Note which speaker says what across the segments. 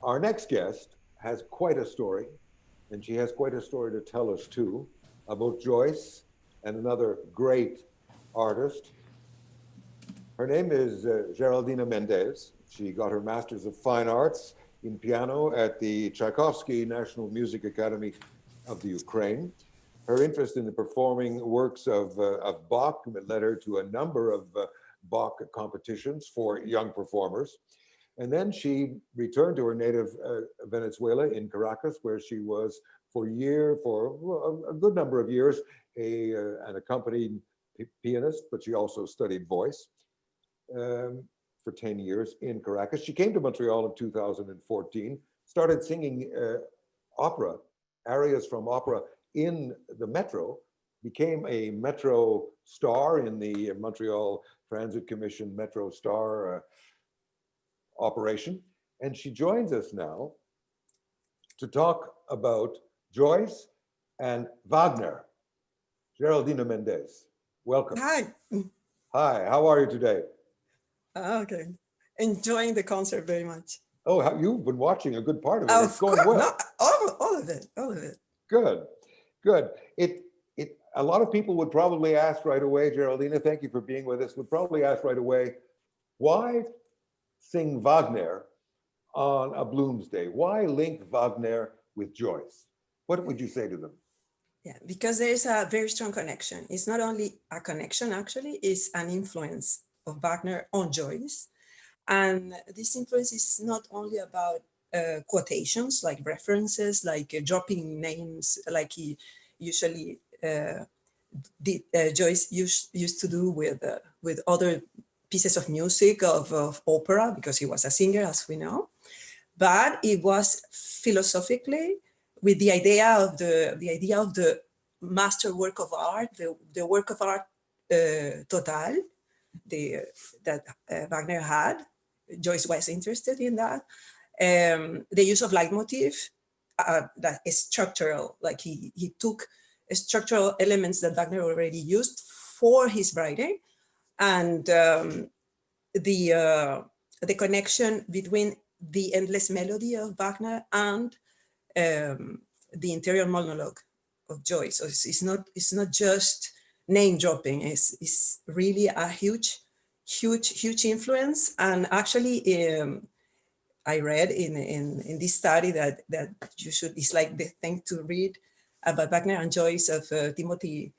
Speaker 1: Our next guest has quite a story, and she has quite a story to tell us too, about Joyce and another great artist. Her name is Geraldina Mendez. She got her Master's of Fine Arts in piano at the Tchaikovsky National Music Academy of the Ukraine. Her interest in the performing works of Bach led her to a number of Bach competitions for young performers. And then she returned to her native Venezuela in Caracas, where she was for a good number of years, an accompanied pianist, but she also studied voice for 10 years in Caracas. She came to Montreal in 2014, started singing opera, arias from opera in the Metro, became a Metro star in the Montreal Transit Commission Metro Star operation. And she joins us now to talk about Joyce and Wagner. Geraldina Mendez, welcome.
Speaker 2: Hi.
Speaker 1: Hi, how are you today?
Speaker 2: Okay. Enjoying the concert very much.
Speaker 1: Oh, you've been watching a good part of it. It's
Speaker 2: Of
Speaker 1: going
Speaker 2: course,
Speaker 1: well.
Speaker 2: no, all of it, all of it.
Speaker 1: Good, good. A lot of people would probably ask right away, Geraldina, thank you for being with us, would probably ask right away, why sing Wagner on a Bloomsday? Why link Wagner with Joyce? What would you say to them?
Speaker 2: Yeah, because there is a very strong connection. It's not only a connection, actually, it's an influence of Wagner on Joyce. And this influence is not only about quotations, like references, like dropping names, like he usually Joyce used to do with other pieces of music of opera, because he was a singer, as we know. But it was philosophically with the idea of the master work of art, the work of art total, that Wagner had. Joyce was interested in that. The use of leitmotif, that is structural, like he took structural elements that Wagner already used for his writing, and the connection between the endless melody of Wagner and the interior monologue of Joyce. So it's not just name dropping. It's really a huge influence. And actually, I read in this study that it's like the thing to read about Wagner and Joyce of Timothy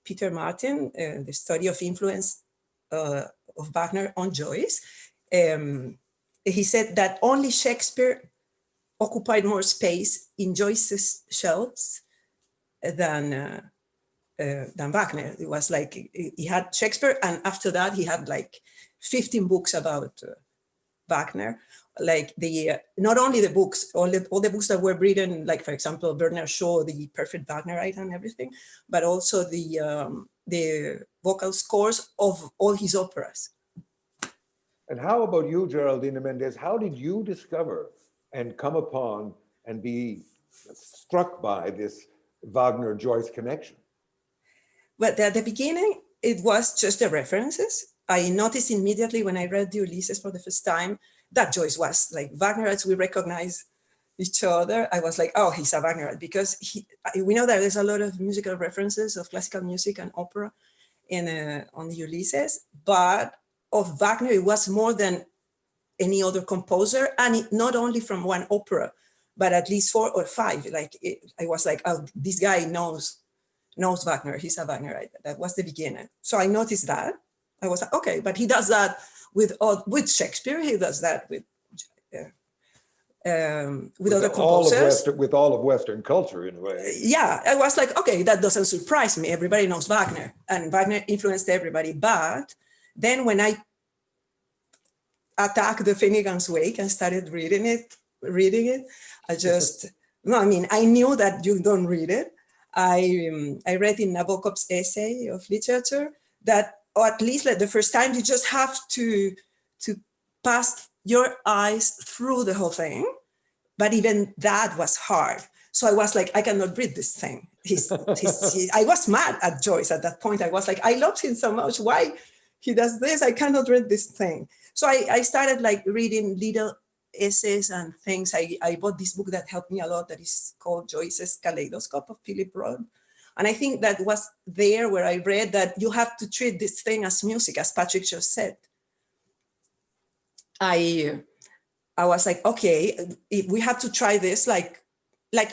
Speaker 2: Peter Martin, the study of influence of Wagner on Joyce. He said that only Shakespeare occupied more space in Joyce's shelves than Wagner. It was like he had Shakespeare, and after that he had like 15 books about Wagner. Like not only the books, all the books that were written, like for example Bernard Shaw, the Perfect Wagnerite and everything, but also the vocal scores of all his operas.
Speaker 1: And how about you, Geraldina Mendez? How did you discover and come upon and be struck by this Wagner-Joyce connection?
Speaker 2: Well, at the beginning, it was just the references. I noticed immediately when I read the Ulysses for the first time that Joyce was like Wagner, as we recognize each other. I was like, oh, he's a Wagnerite, because we know that there's a lot of musical references of classical music and opera on the Ulysses, but of Wagner, it was more than any other composer, and not only from one opera, but at least 4 or 5. Like I was like, oh, this guy knows Wagner. He's a Wagnerite. That was the beginning. So I noticed that. I was like, okay, but he does that with Shakespeare. He does that with other composers.
Speaker 1: With all of Western culture, in a way.
Speaker 2: Yeah, I was like, okay, that doesn't surprise me. Everybody knows Wagner, and Wagner influenced everybody. But then when I attacked the Finnegan's Wake and started reading it, I just, no, I mean, I knew that you don't read it. I read in Nabokov's essay of literature that, or at least like the first time, you just have to pass your eyes through the whole thing. But even that was hard. So I was like, I cannot read this thing. I was mad at Joyce at that point. I was like, I loved him so much. Why he does this? I cannot read this thing. So I started like reading little essays and things. I bought this book that helped me a lot that is called Joyce's Kaleidoscope of Philip Roth. And I think that was there where I read that you have to treat this thing as music, as Patrick just said. I was like, okay, if we have to try this like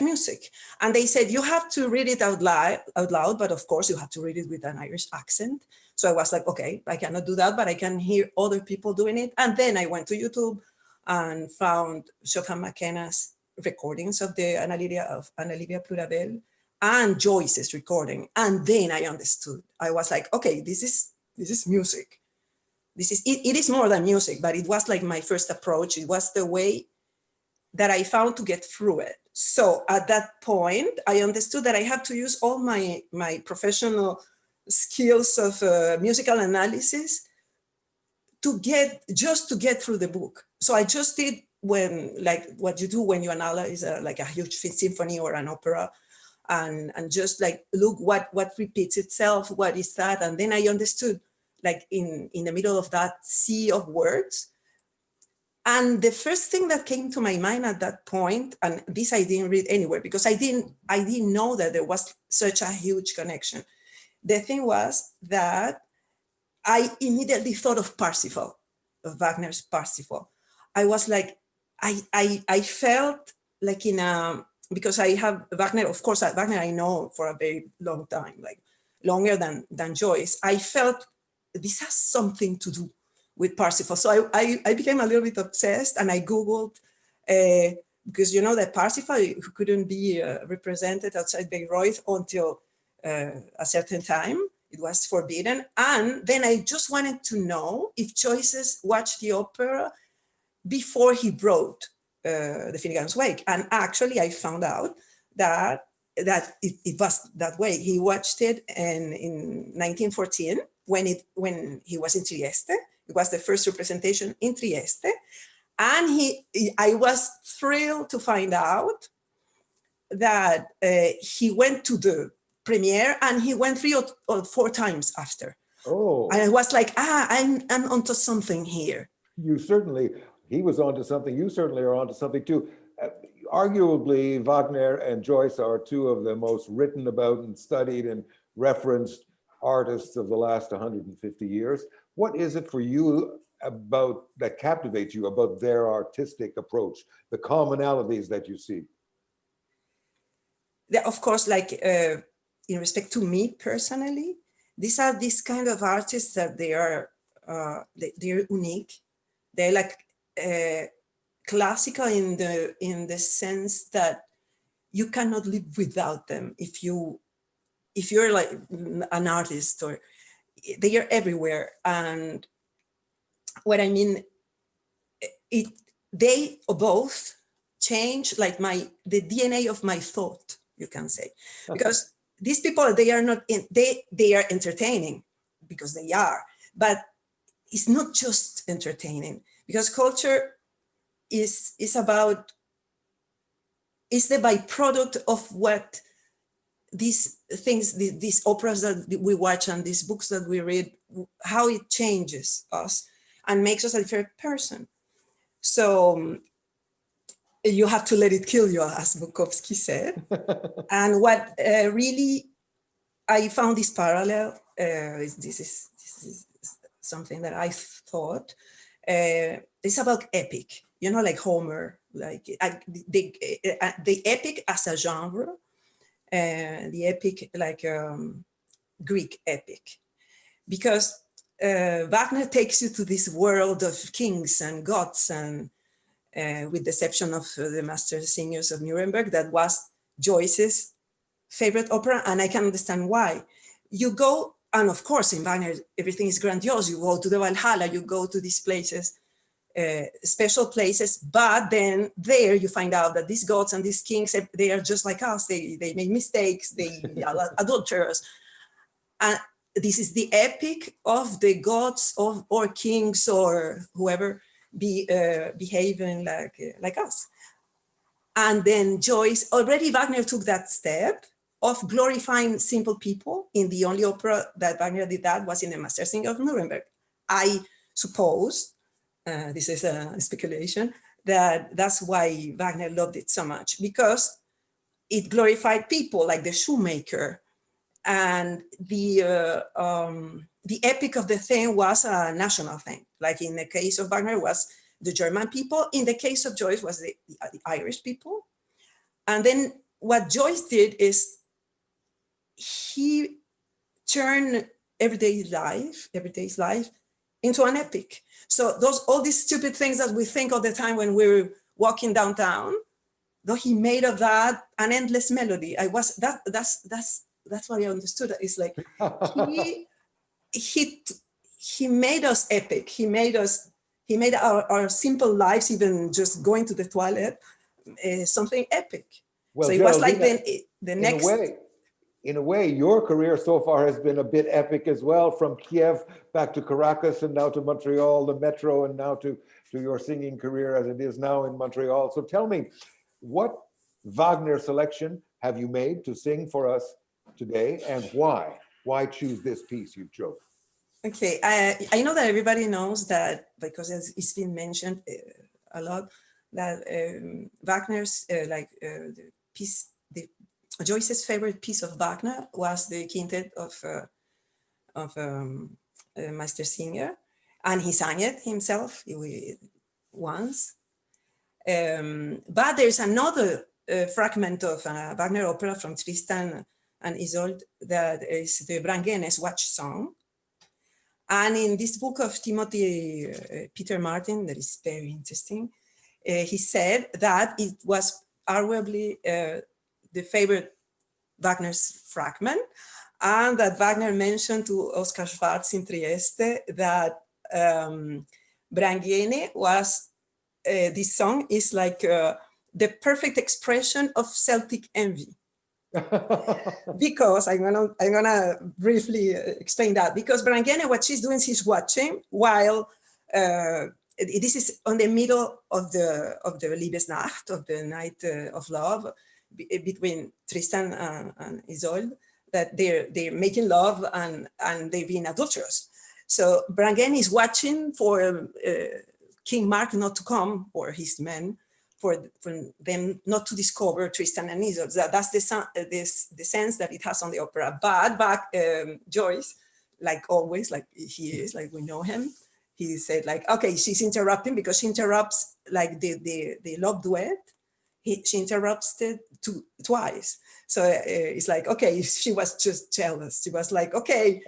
Speaker 2: music. And they said, you have to read it out loud, but of course you have to read it with an Irish accent. So I was like, okay, I cannot do that, but I can hear other people doing it. And then I went to YouTube and found Chopin McKenna's recordings of the Annalivia Plurabelle and Joyce's recording. And then I understood. I was like, okay, this is music. It is more than music, but it was like my first approach. It was the way that I found to get through it. So at that point, I understood that I had to use all my professional skills of musical analysis to get through the book. So I just did like what you do when you analyze like a huge symphony or an opera, and just like look what repeats itself, what is that, and then I understood like in the middle of that sea of words. And the first thing that came to my mind at that point, and this I didn't read anywhere because I didn't know that there was such a huge connection. The thing was that I immediately thought of Parsifal, of Wagner's Parsifal. I was like, I felt like because I have Wagner, of course, Wagner I know for a very long time, like longer than Joyce. I felt this has something to do with Parsifal. So I became a little bit obsessed, and I Googled, because you know that Parsifal couldn't be represented outside Bayreuth until a certain time. It was forbidden. And then I just wanted to know if Joyce watched the opera before he wrote The Finnegan's Wake. And actually I found out that it was that way. He watched it in 1914 when he was in Trieste. It was the first representation in Trieste. And I was thrilled to find out that he went to the premiere and he went 3 or 4 times after.
Speaker 1: Oh.
Speaker 2: And I was like, I'm onto something here.
Speaker 1: He was onto something. You certainly are onto something too. Arguably, Wagner and Joyce are 2 of the most written about and studied and referenced artists of the last 150 years. What is it for you that captivates you about their artistic approach, the commonalities that you see?
Speaker 2: Of course, like in respect to me personally, these are these kind of artists that they're unique. They're like classical in the sense that you cannot live without them. If you're like an artist, or they are everywhere. And what I mean, they both change like the DNA of my thought, you can say, because these people, they are entertaining because they are, but it's not just entertaining, because culture is the byproduct of what these things, these operas that we watch and these books that we read, how it changes us and makes us a different person. So you have to let it kill you, as Bukowski said. And what really I found this parallel, this is something that I thought, it's about epic, you know, like Homer, like the epic as a genre, the epic like Greek epic, because Wagner takes you to this world of kings and gods, and with the exception of the Master Singers of Nuremberg, that was Joyce's favorite opera, and I can understand why. You go, and of course in Wagner, everything is grandiose. You go to the Valhalla, you go to these places, special places, but then there you find out that these gods and these kings, they are just like us. They make mistakes, they are adulterers. And this is the epic of the gods or kings or whoever behaving like us. And then Joyce, already Wagner took that step of glorifying simple people. In the only opera that Wagner did that was in the Master Singer of Nuremberg. I suppose, this is a speculation, that's why Wagner loved it so much, because it glorified people like the shoemaker, and the epic of the thing was a national thing. Like in the case of Wagner was the German people. In the case of Joyce was the Irish people. And then what Joyce did is he turned everyday's life into an epic. So all these stupid things that we think all the time when we're walking downtown, though he made of that an endless melody. That's what I understood. It's like he made us epic. He made our simple lives, even just going to the toilet, something epic.
Speaker 1: Well,
Speaker 2: so it was like the next.
Speaker 1: In a way, your career so far has been a bit epic as well, from Kiev back to Caracas and now to Montreal, the metro, and now to your singing career as it is now in Montreal. So tell me, what Wagner selection have you made to sing for us today, and why? Why choose this piece you chose?
Speaker 2: Okay, I know that everybody knows that, because it's been mentioned a lot, that Wagner's the piece, Joyce's favorite piece of Wagner was the quintet of Meister Singer, and he sang it himself once. But there's another fragment of Wagner opera from Tristan and Isolde that is the Brangäne's Watch Song. And in this book of Timothy Peter Martin, that is very interesting, he said that it was arguably the favorite Wagner's fragment, and that Wagner mentioned to Oscar Schwarz in Trieste that Brangäne was, this song is like the perfect expression of Celtic envy. Because I'm gonna briefly explain that, because Brangäne, what she's doing, she's watching while this is on the middle of the Liebesnacht, of the night of love between Tristan and Isolde, that they're making love and they're being adulterous. So Brangäne is watching for King Mark not to come, or his men, for them not to discover Tristan and Isolde. That's the sense that it has on the opera. But Joyce, like always, like he is, like we know him, he said like, okay, she's interrupting, because she interrupts like the love duet. She interrupts it twice. So it's like, okay, she was just jealous. She was like, okay,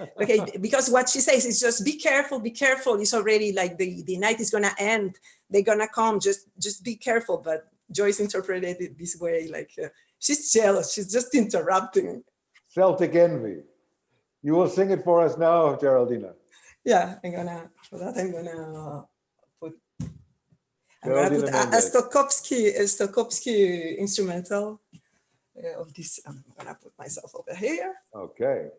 Speaker 2: because what she says is just be careful. It's already like the night is gonna end. They're gonna come. Just be careful. But Joyce interpreted it this way, like she's jealous. She's just interrupting.
Speaker 1: Celtic envy. You will sing it for us now, Geraldina.
Speaker 2: Yeah, I'm gonna put a Stokowski instrumental of this. I'm gonna put myself over here.
Speaker 1: Okay.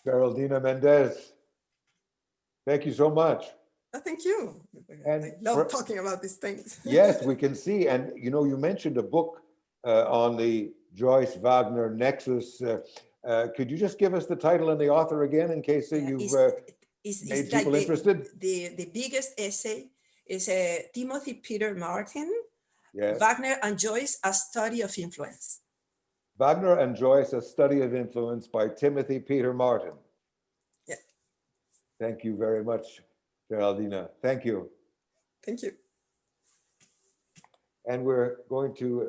Speaker 1: Geraldina Mendez, thank you so much.
Speaker 2: Thank you.
Speaker 1: And
Speaker 2: I love talking about these things.
Speaker 1: yes, we can see. And you know, you mentioned a book on the Joyce Wagner nexus. Could you just give us the title and the author again, in case you've made people interested?
Speaker 2: The biggest essay is Timothy Peter Martin,
Speaker 1: Yes.
Speaker 2: Wagner and Joyce, A Study of Influence.
Speaker 1: Wagner and Joyce, A Study of Influence by Timothy Peter Martin.
Speaker 2: Yeah.
Speaker 1: Thank you very much, Geraldina. Thank you.
Speaker 2: Thank you.
Speaker 1: And we're going to